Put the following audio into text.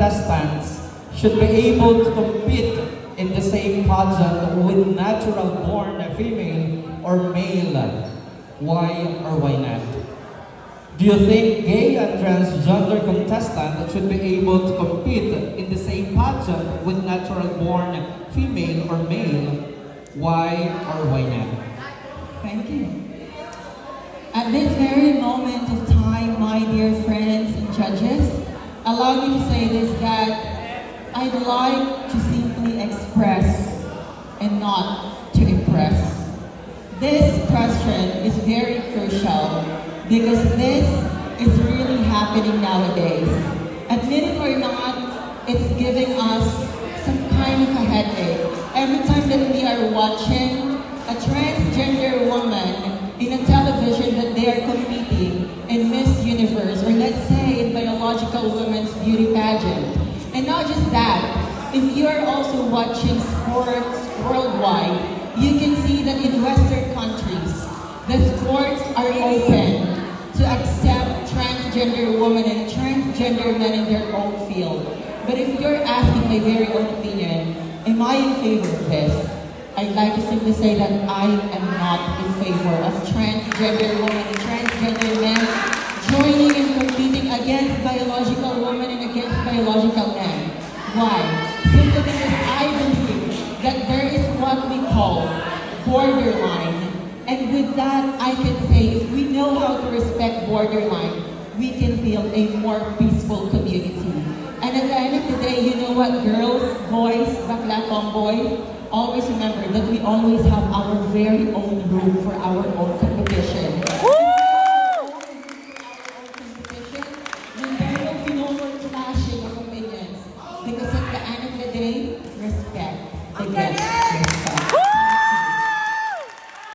contestants should be able to compete in the same pageant with natural-born female or male. Why or why not? Do you think gay and transgender contestants should be able to compete in the same pageant with natural-born female or male? Why or why not? Thank you. At this very moment of time, my dear friends and judges, allow me to say this, that I'd like to simply express and not to impress. This question is very crucial because this is really happening nowadays. Admit it or not, it's giving us some kind of a headache. Every time that we are watching a transgender woman in a television that they are competing in Miss Universe, or let's say in Biological Women's Beauty Pageant. And not just that, if you are also watching sports worldwide, you can see that in Western countries, the sports are open to accept transgender women and transgender men in their own field. But if you're asking my very own opinion, am I in favor of this? I'd like to simply say that I am not in favor of transgender women and transgender men joining and competing against biological women and against biological men. Why? Simply because I believe that there is what we call borderline. And with that, I can say if we know how to respect borderline, we can build a more peaceful community. And at the end of the day, you know what, girls, boys, bakla, tomboy, always remember that we always have our very own room for our own competition. Then there will be no more clashing of opinions. Because at the end of the day, respect.